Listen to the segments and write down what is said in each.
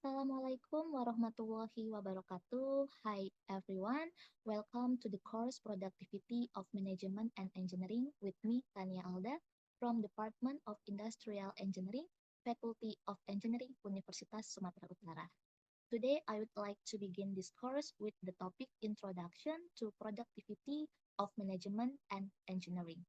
Assalamualaikum warahmatullahi wabarakatuh. Hi everyone, welcome to the course Productivity of Management and Engineering with me, Tania Alda, from Department of Industrial Engineering, Faculty of Engineering, Universitas Sumatera Utara. Today, I would like to begin this course with the topic Introduction to Productivity of Management and Engineering.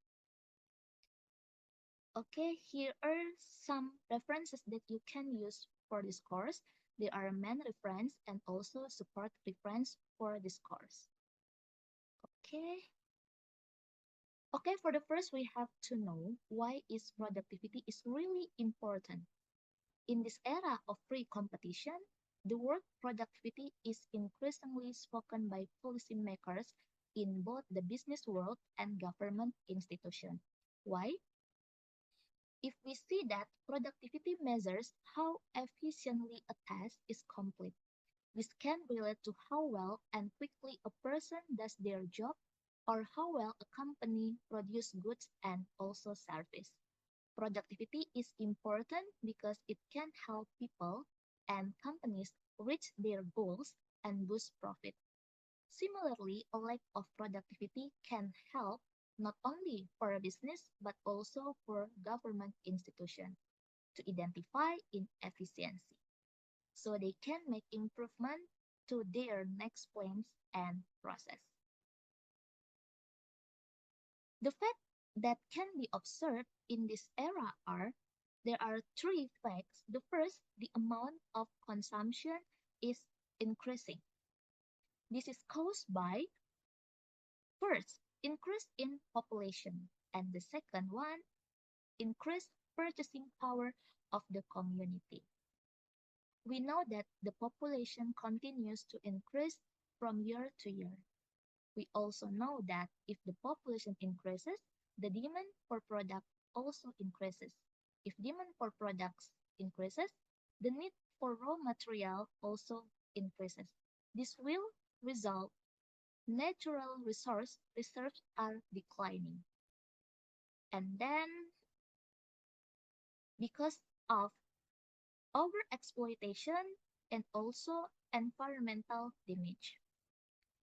Okay, here are some references that you can use for this course. There are main reference and also support reference for this course. Okay. Okay, for the first, we have to know why is productivity is really important. In this era of free competition, the word productivity is increasingly spoken by policymakers in both the business world and government institutions. Why? If we see that productivity measures how efficiently a task is complete, this can relate to how well and quickly a person does their job or how well a company produces goods and also service. Productivity is important because it can help people and companies reach their goals and boost profit. Similarly, a lack of productivity can help not only for a business but also for government institutions to identify inefficiency so they can make improvement to their next plans and process. The fact that can be observed in this era are there are three facts. The first, the amount of consumption is increasing. This is caused by first, increase in population, and the second one, increased purchasing power of the community. We know that the population continues to increase from year to year. We also know that if the population increases, the demand for product also increases. If demand for products increases, the need for raw material also increases. This will result natural resource reserves are declining. And then because of overexploitation and also environmental damage.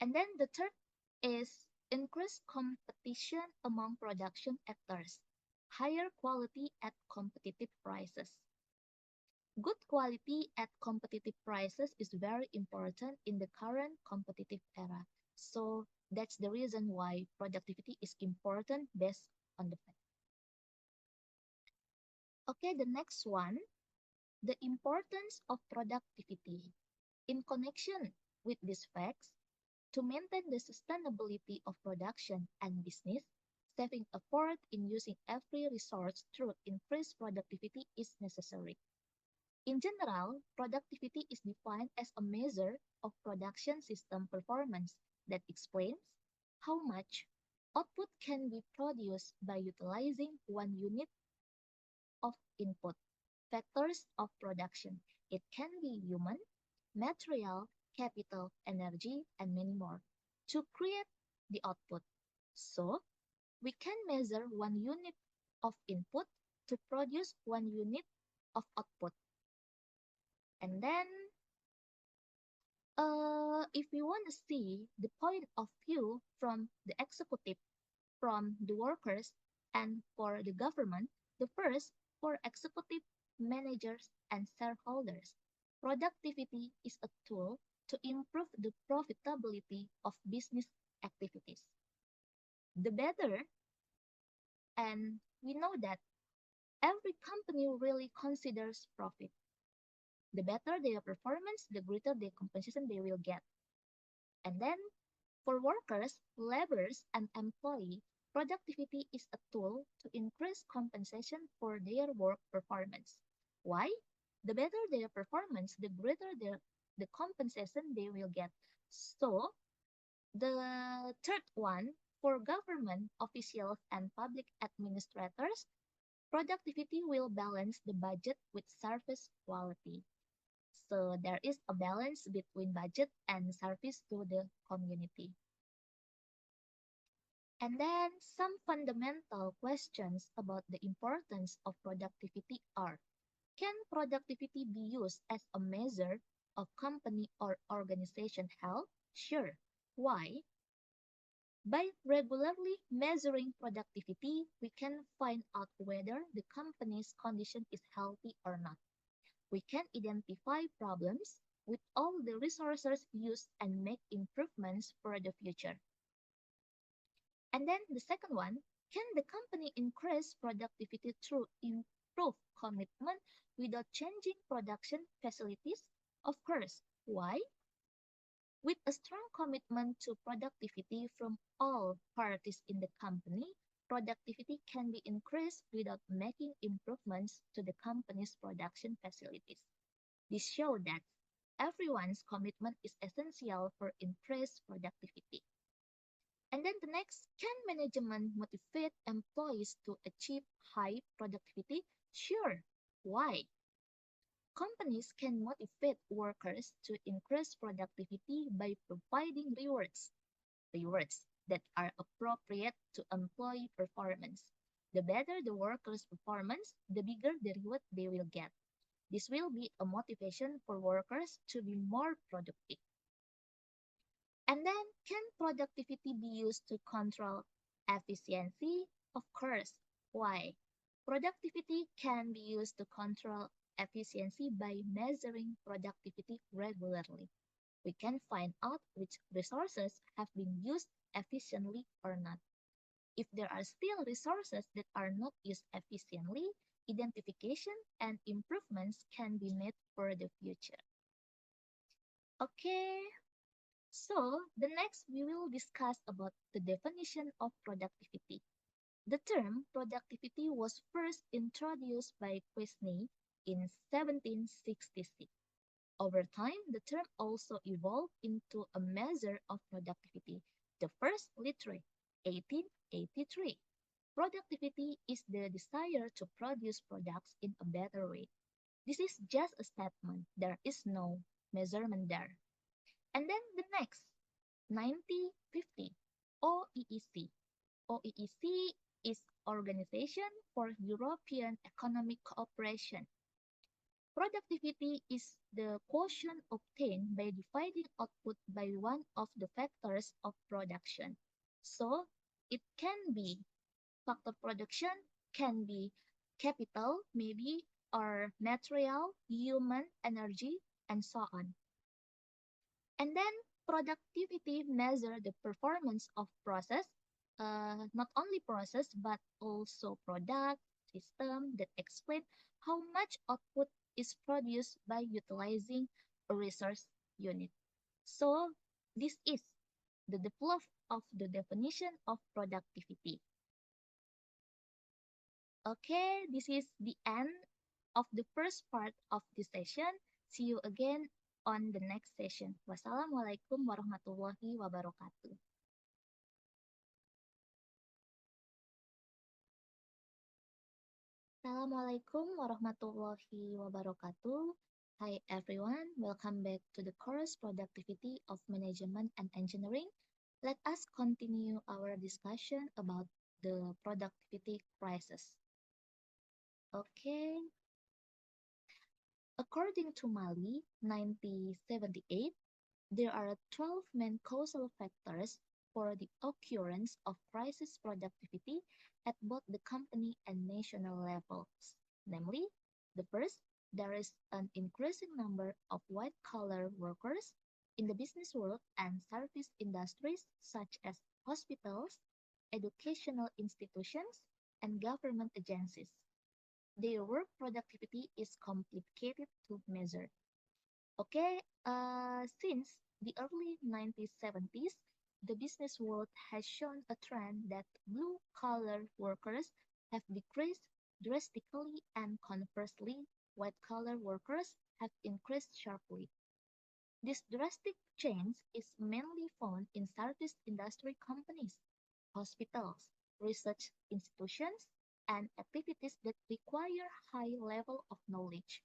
And then the third is increased competition among production actors, higher quality at competitive prices. Good quality at competitive prices is very important in the current competitive era. So that's the reason why productivity is important based on the fact. Okay, the next one, the importance of productivity. In connection with these facts, to maintain the sustainability of production and business, saving effort in using every resource through increased productivity is necessary. In general, productivity is defined as a measure of production system performance that explains how much output can be produced by utilizing one unit of input. Factors of production. It can be human, material, capital, energy, and many more to create the output. So, we can measure one unit of input to produce one unit of output. And then, if we want to see the point of view from the executive, from the workers, and for the government, the first, for executive managers and shareholders, productivity is a tool to improve the profitability of business activities. The better, and we know that every company really considers profit. The better their performance, the greater the compensation they will get. And then for workers, laborers, and employees, productivity is a tool to increase compensation for their work performance. Why? The better their performance, the greater the compensation they will get. So, the third one, for government officials and public administrators, productivity will balance the budget with service quality. So there is a balance between budget and service to the community. And then some fundamental questions about the importance of productivity are, Can productivity be used as a measure of company or organization health? Sure. Why? By regularly measuring productivity, we can find out whether the company's condition is healthy or not. We can identify problems with all the resources used and make improvements for the future. And then the second one, can the company increase productivity through improved commitment without changing production facilities? Of course. Why? With a strong commitment to productivity from all parties in the company, productivity can be increased without making improvements to the company's production facilities. This shows that everyone's commitment is essential for increased productivity. And then the next, can management motivate employees to achieve high productivity? Sure. Why? Companies can motivate workers to increase productivity by providing rewards that are appropriate to employee performance. The better the workers' performance, the bigger the reward they will get. This will be a motivation for workers to be more productive. And then, can productivity be used to control efficiency? Of course. Why? Productivity can be used to control efficiency by measuring productivity regularly. We can find out which resources have been used efficiently or not. If there are still resources that are not used efficiently, identification and improvements can be made for the future. Okay, so the next we will discuss about the definition of productivity. The term productivity was first introduced by Quesnay in 1766. Over time, the term also evolved into a measure of productivity. The first literary, 1883. Productivity is the desire to produce products in a better way. This is just a statement. There is no measurement there. And then the next, 1950, OEEC. OEEC is Organization for European Economic Cooperation. Productivity is the quotient obtained by dividing output by one of the factors of production. So it can be factor production, can be capital, maybe, or material, human energy, and so on. And then productivity measure the performance of process, not only process but also product, system that explain how much output is produced by utilizing a resource unit. So this is the develop of the definition of productivity. Okay, this is the end of the first part of this session. See you again on the next session. Wassalamualaikum warahmatullahi wabarakatuh. Assalamualaikum warahmatullahi wabarakatuh. Hi everyone, welcome back to the course Productivity of Management and Engineering. Let us continue our discussion about the productivity crisis. Okay, according to Mali, 1978, there are 12 main causal factors for the occurrence of crisis productivity at both the company and national levels. Namely, the first, there is an increasing number of white-collar workers in the business world and service industries such as hospitals, educational institutions, and government agencies. Their work productivity is complicated to measure. Okay, since the early 1970s, the business world has shown a trend that blue-collar workers have decreased drastically and conversely, white-collar workers have increased sharply. This drastic change is mainly found in service industry companies, hospitals, research institutions, and activities that require high level of knowledge.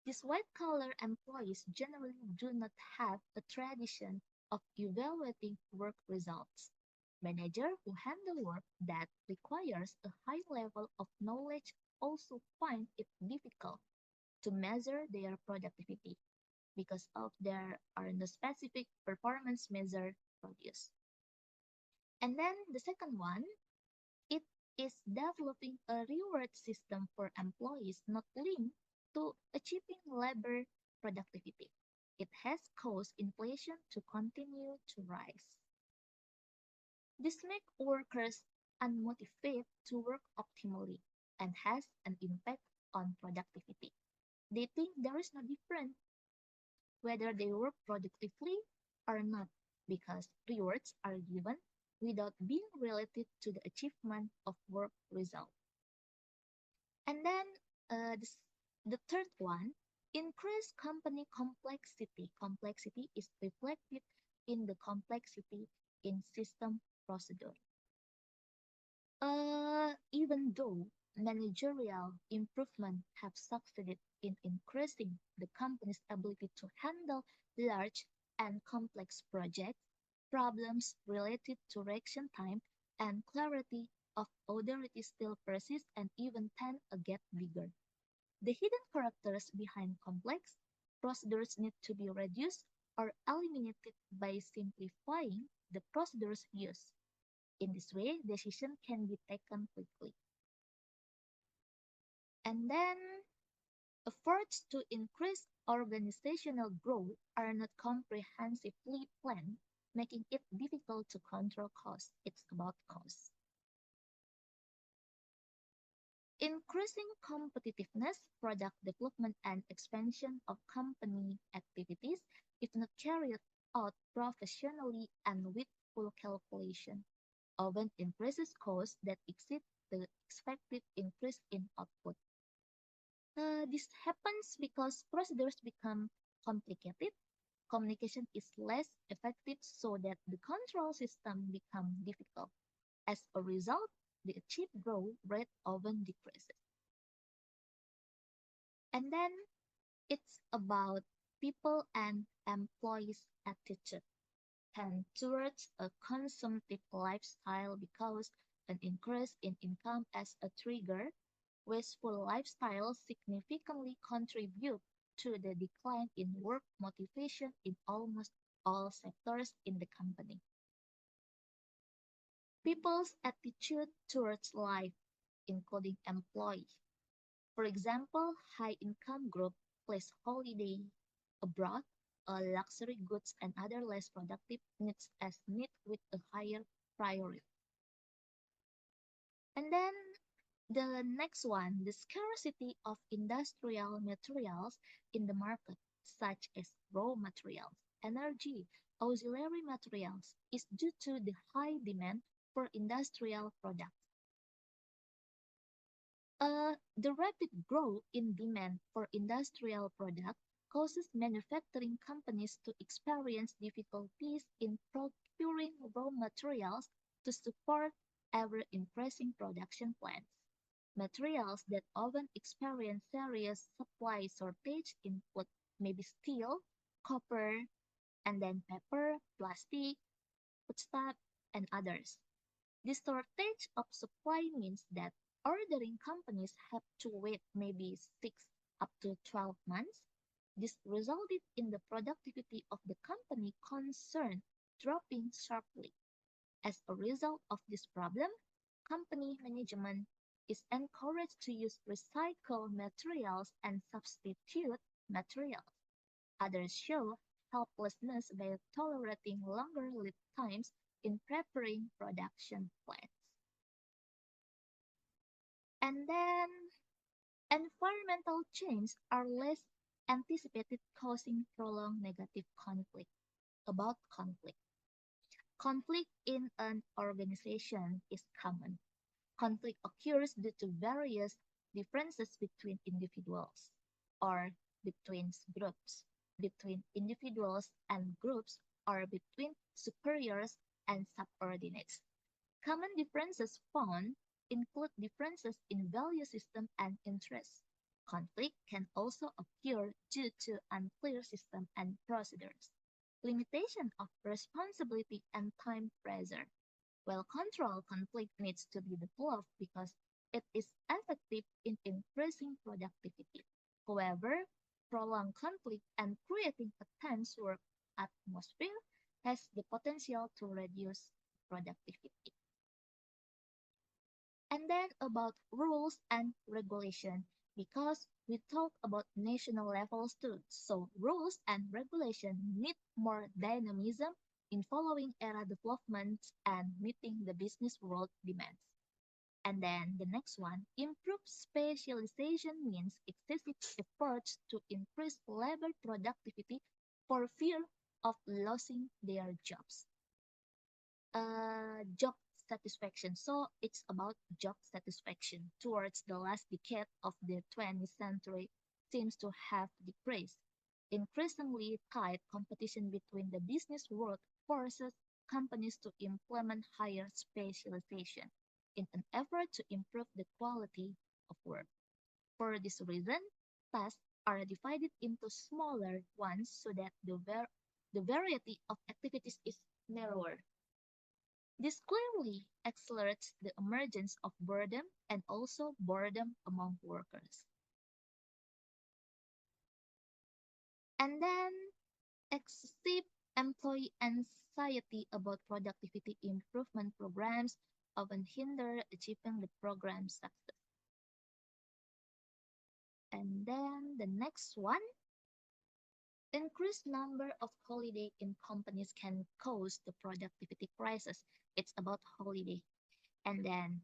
These white-collar employees generally do not have a tradition of evaluating work results. Managers who handle work that requires a high level of knowledge also find it difficult to measure their productivity because of there are no specific performance measure produced. And then the second one, it is developing a reward system for employees not linked to achieving labor productivity. It has caused inflation to continue to rise. This makes workers unmotivated to work optimally and has an impact on productivity. They think there is no difference whether they work productively or not because rewards are given without being related to the achievement of work result. And then the third one, increase company complexity. Complexity is reflected in the complexity in system procedure. Even though managerial improvement have succeeded in increasing the company's ability to handle large and complex projects, problems related to reaction time and clarity of authority still persist and even tend to get bigger. The hidden characters behind complex procedures need to be reduced or eliminated by simplifying the procedures used. In this way, decision can be taken quickly. And then efforts to increase organizational growth are not comprehensively planned, making it difficult to control costs. It's about costs. Increasing competitiveness, product development, and expansion of company activities, if not carried out professionally and with full calculation, often increases costs that exceed the expected increase in output. This happens because procedures become complicated, communication is less effective so that the control system becomes difficult. As a result, the achieved growth rate often decreases. And then it's about people and employees' attitude tend towards a consumptive lifestyle because an increase in income as a trigger, wasteful lifestyles significantly contribute to the decline in work motivation in almost all sectors in the company. People's attitude towards life, including employee. For example, high-income group place holiday abroad, luxury goods and other less productive needs as need with a higher priority. And then the next one, the scarcity of industrial materials in the market, such as raw materials, energy, auxiliary materials, is due to the high demand for industrial products. The rapid growth in demand for industrial products causes manufacturing companies to experience difficulties in procuring raw materials to support ever-increasing production plans. Materials that often experience serious supply shortage include maybe steel, copper, and then paper, plastic, foodstuff, and others. This shortage of supply means that ordering companies have to wait maybe 6 up to 12 months. This resulted in the productivity of the company concerned dropping sharply. As a result of this problem, company management is encouraged to use recycled materials and substitute materials. Others show helplessness by tolerating longer lead times in preparing production plans. And then environmental change are less anticipated, causing prolonged negative conflict. About conflict. Conflict in an organization is common. Conflict occurs due to various differences between individuals or between groups, between individuals and groups, or between superiors and subordinates. Common differences found include differences in value system and interests. Conflict can also occur due to unclear system and procedures, limitation of responsibility and time pressure. While control conflict needs to be developed because it is effective in increasing productivity. However, prolonged conflict and creating a tense work atmosphere has the potential to reduce productivity. And then about rules and regulation, because we talk about national levels too. So rules and regulation need more dynamism in following era developments and meeting the business world demands. And then the next one, improved specialization means excessive efforts to increase labor productivity for fear of losing their jobs. Job satisfaction. So it's about job satisfaction towards the last decade of the 20th century seems to have decreased. Increasingly tight competition between the business world forces companies to implement higher specialization in an effort to improve the quality of work. For this reason, tasks are divided into smaller ones so that the variety of activities is narrower. This clearly accelerates the emergence of boredom and also boredom among workers. And then excessive employee anxiety about productivity improvement programs often hinder achieving the program success. And then the next one, increased number of holiday in companies can cause the productivity crisis. It's about holiday. And then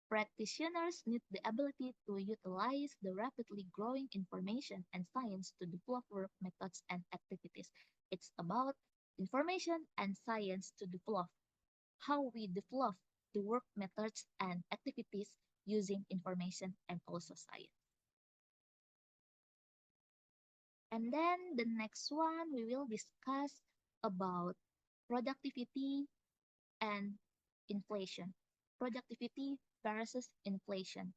practitioners need the ability to utilize the rapidly growing information and science to develop work methods and activities. It's about information and science to develop how we develop the work methods and activities using information and also science. And then the next one, we will discuss about productivity and inflation. Productivity versus inflation.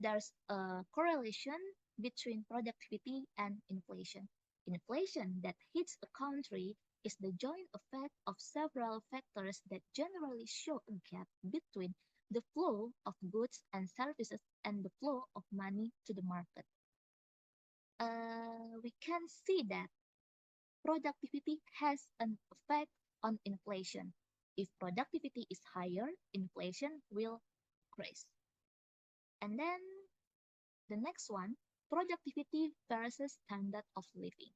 There's a correlation between productivity and inflation. Inflation that hits a country is the joint effect of several factors that generally show a gap between the flow of goods and services and the flow of money to the market. We can see that productivity has an effect on inflation. If productivity is higher, inflation will increase. And then the next one, productivity versus standard of living.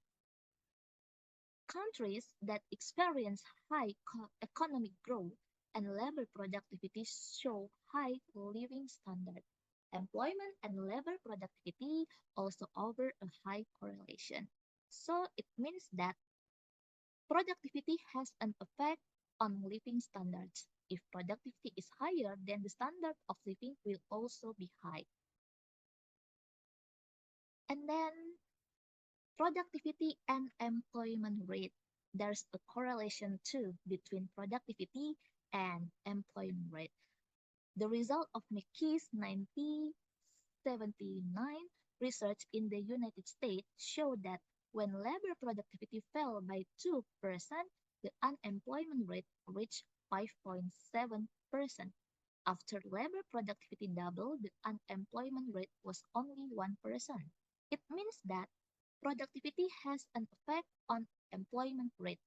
Countries that experience high economic growth and labor productivity show high living standards. Employment and labor productivity also offer a high correlation. So it means that productivity has an effect on living standards. If productivity is higher, then the standard of living will also be high. And then productivity and employment rate. There's a correlation too between productivity and employment rate. The result of McKee's 1979 research in the United States showed that when labor productivity fell by 2%, the unemployment rate reached 5.7%. After labor productivity doubled, the unemployment rate was only 1%. It means that productivity has an effect on employment rate.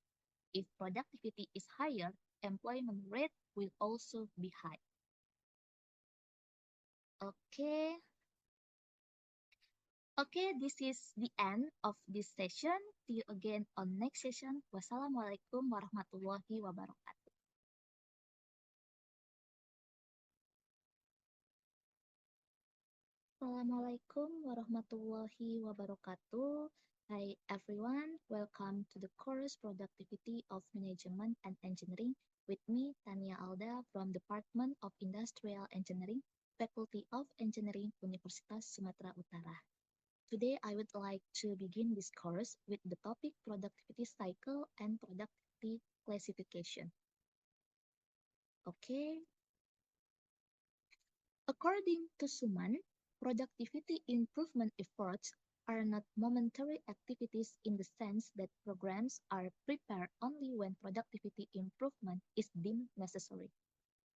If productivity is higher, employment rate will also be high. Okay, okay, this is the end of this session. See you again on next session. Wassalamualaikum warahmatullahi wabarakatuh. Assalamualaikum warahmatullahi wabarakatuh. Hi everyone, welcome to the course Productivity of Management and Engineering with me, Tania Alda from Department of Industrial Engineering, Faculty of Engineering, Universitas Sumatera Utara. Today I would like to begin this course with the topic productivity cycle and productivity classification. Okay, according to Suman, productivity improvement efforts are not momentary activities in the sense that programs are prepared only when productivity improvement is deemed necessary.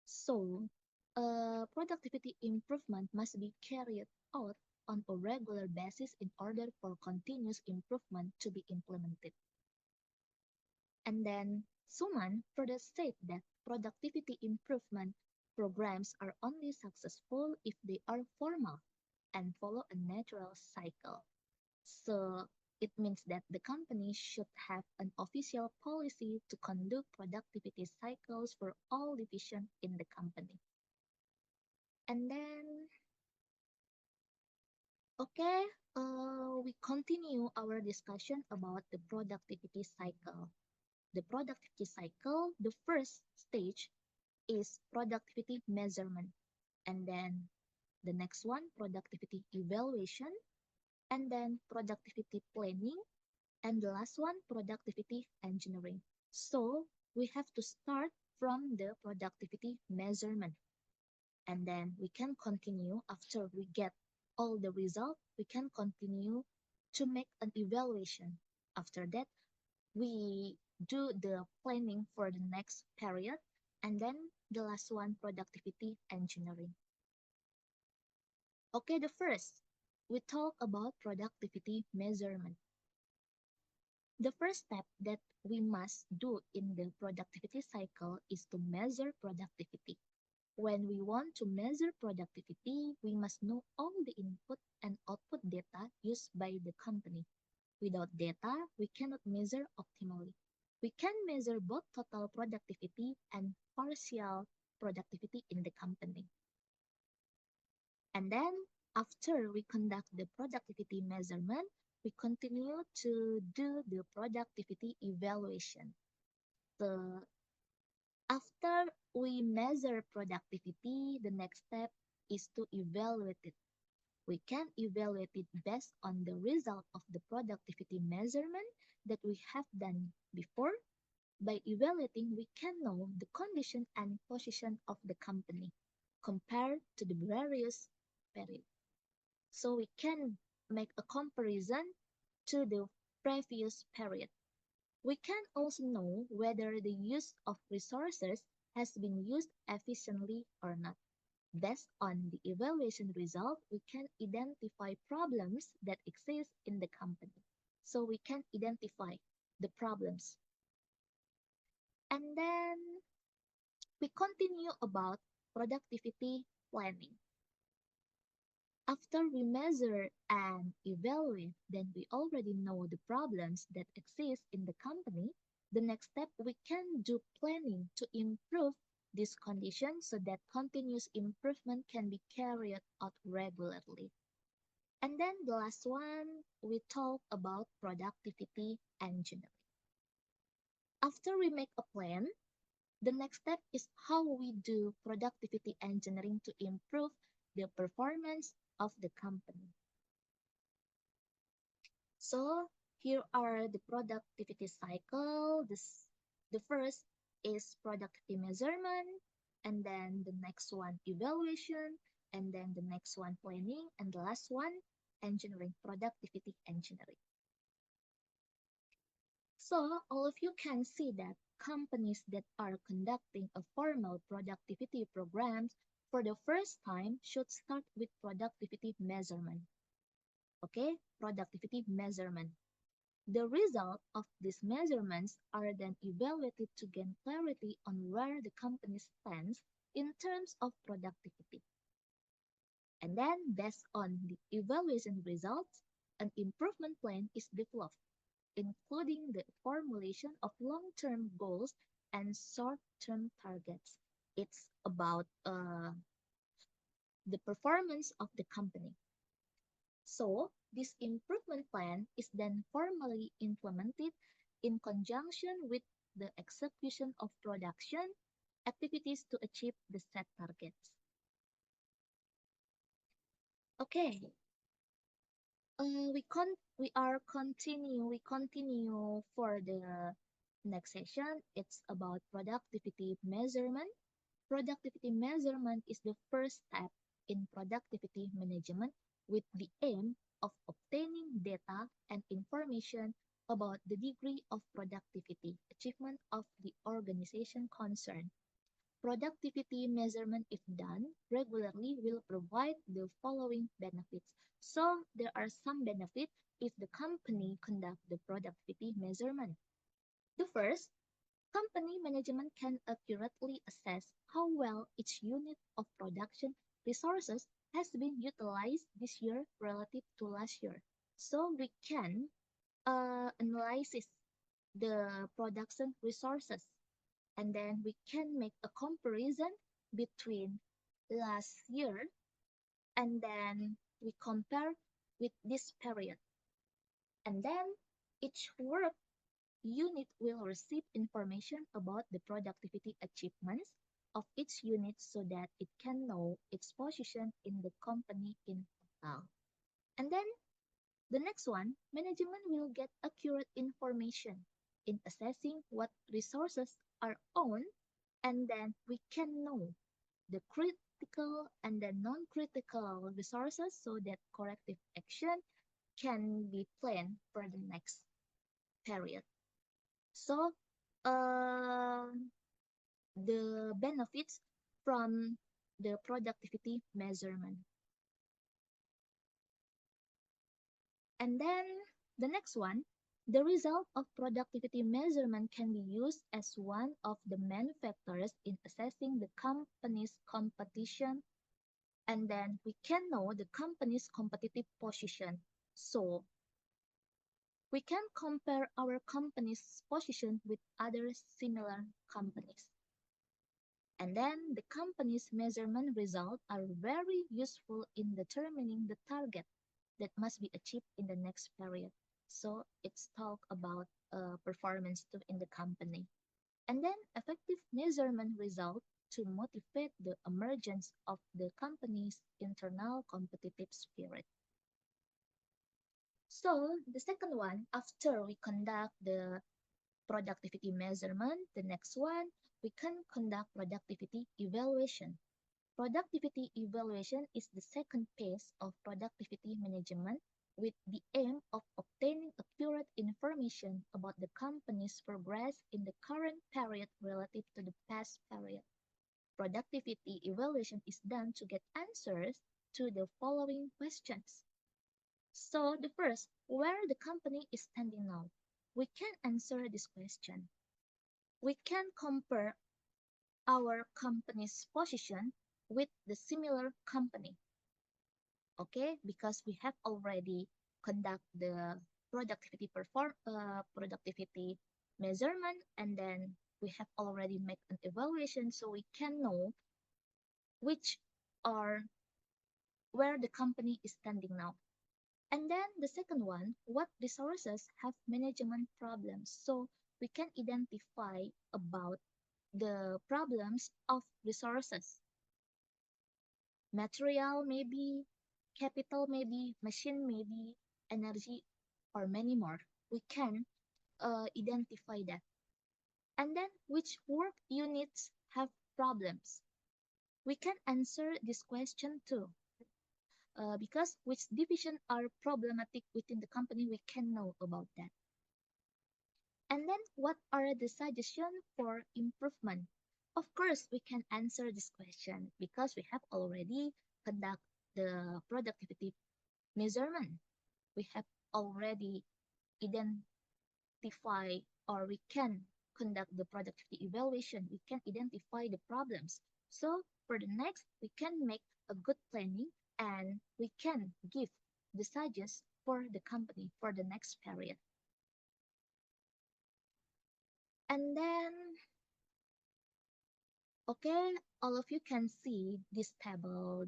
So, productivity improvement must be carried out on a regular basis in order for continuous improvement to be implemented. And then Suman further said that productivity improvement programs are only successful if they are formal and follow a natural cycle. So it means that the company should have an official policy to conduct productivity cycles for all divisions in the company. And then, okay, we continue our discussion about the productivity cycle. The productivity cycle, the first stage is productivity measurement. And then the next one, productivity evaluation. And then productivity planning. And the last one, productivity engineering. So we have to start from the productivity measurement. And then we can continue after we get all the result, we can continue to make an evaluation. After that, we do the planning for the next period. And then the last one, productivity engineering. Okay, the first, we talk about productivity measurement. The first step that we must do in the productivity cycle is to measure productivity. When we want to measure productivity, we must know all the input and output data used by the company. Without data, we cannot measure optimally. We can measure both total productivity and partial productivity in the company. And then, after we conduct the productivity measurement, we continue to do the productivity evaluation. So, after we measure productivity, the next step is to evaluate it. We can evaluate it based on the result of the productivity measurement that we have done before. By evaluating, we can know the condition and position of the company compared to the various periods. So we can make a comparison to the previous period. We can also know whether the use of resources has been used efficiently or not. Based on the evaluation result, we can identify problems that exist in the company. So we can identify the problems. And then we continue about productivity planning. After we measure and evaluate, then we already know the problems that exist in the company. The next step, we can do planning to improve this condition so that continuous improvement can be carried out regularly. And then the last one, we talk about productivity engineering. After we make a plan, the next step is how we do productivity engineering to improve the performance of the company. So here are the productivity cycle. The first is productivity measurement, and then the next one evaluation, and then the next one planning, and the last one engineering, productivity engineering. So all of you can see that companies that are conducting a formal productivity programs for the first time should start with productivity measurement. Okay, productivity measurement. The result of these measurements are then evaluated to gain clarity on where the company stands in terms of productivity. And then, based on the evaluation results, an improvement plan is developed, including the formulation of long-term goals and short-term targets. It's about the performance of the company. So, this improvement plan is then formally implemented in conjunction with the execution of production activities to achieve the set targets. Okay, we continue for the next session. It's about productivity measurement. Productivity measurement is the first step in productivity management with the aim of obtaining data and information about the degree of productivity achievement of the organization concerned. productivity measurement, if done regularly, will provide the following benefits. So there are some benefits if the company conduct the productivity measurement. The first, company management can accurately assess how well each unit of production resources has been utilized this year relative to last year. So we can analyze the production resources, and then we can make a comparison between last year, and then we compare with this period. And then each work unit will receive information about the productivity achievements of each unit so that it can know its position in the company in total. And then the next one, management will get accurate information in assessing what resources are owned, and then we can know the critical and the non-critical resources so that corrective action can be planned for the next period. So, uh, the benefits from the productivity measurement. And then the next one, the result of productivity measurement can be used as one of the main factors in assessing the company's competition, and then we can know the company's competitive position. So we can compare our company's position with other similar companies. And then the company's measurement results are very useful in determining the target that must be achieved in the next period. So it's talk about performance too in the company. And then effective measurement result to motivate the emergence of the company's internal competitive spirit. So the second one, after we conduct the productivity measurement, the next one, we can conduct productivity evaluation. Productivity evaluation is the second phase of productivity management with the aim of obtaining accurate information about the company's progress in the current period relative to the past period. Productivity evaluation is done to get answers to the following questions. So the first, where the company is standing now. We can answer this question. We can compare our company's position with the similar company. Okay, because we have already conduct the productivity measurement, and then we have already made an evaluation, so we can know which are where the company is standing now. And then the second one, what resources have management problems? So we can identify about the problems of resources. Material maybe, capital maybe, machine maybe, energy, or many more. We can identify that. And then which work units have problems? We can answer this question too. Because which division are problematic within the company, we can know about that. And then what are the suggestions for improvement? Of course, we can answer this question because we have already conduct the productivity measurement. We have already identify, or we can conduct the productivity evaluation. We can identify the problems. So for the next, we can make a good planning, and we can give the suggestions for the company for the next period. And then, okay, all of you can see this table.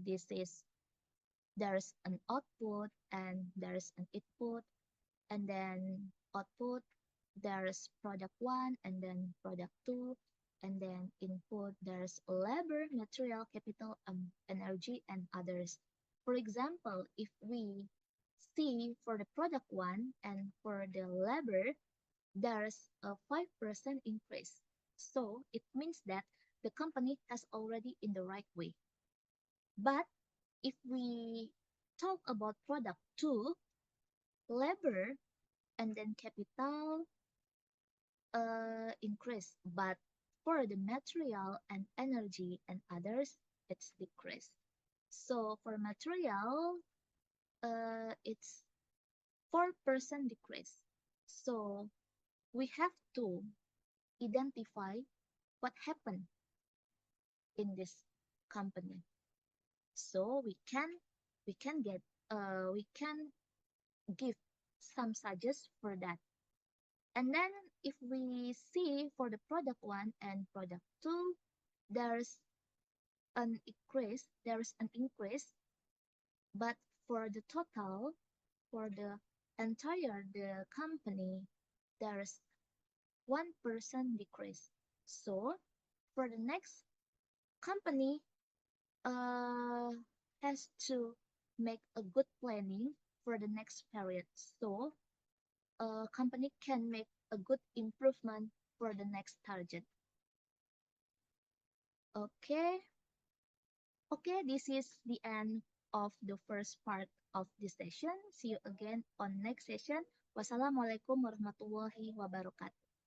There's an output and there's an input, and then output, there's product one and then product two, and then input, there's labor, material, capital, energy, and others. For example, if we see for the product one and for the labor, there's a 5% increase. So it means that the company has already in the right way. But if we talk about product two, labor and then capital increase, but for the material and energy and others, it's decreased. So for material, it's 4% decrease. So we have to identify what happened in this company. So we can get we can give some suggestions for that. And then if we see for the product one and product two, there's there's an increase, but for the total, for the entire the company, there's 1% decrease. So for the next company, uh, has to make a good planning for the next period. So a company can make a good improvement for the next target. Okay, okay, this is the end of the first part of this session. See you again on next session. Wassalamualaikum warahmatullahi wabarakatuh.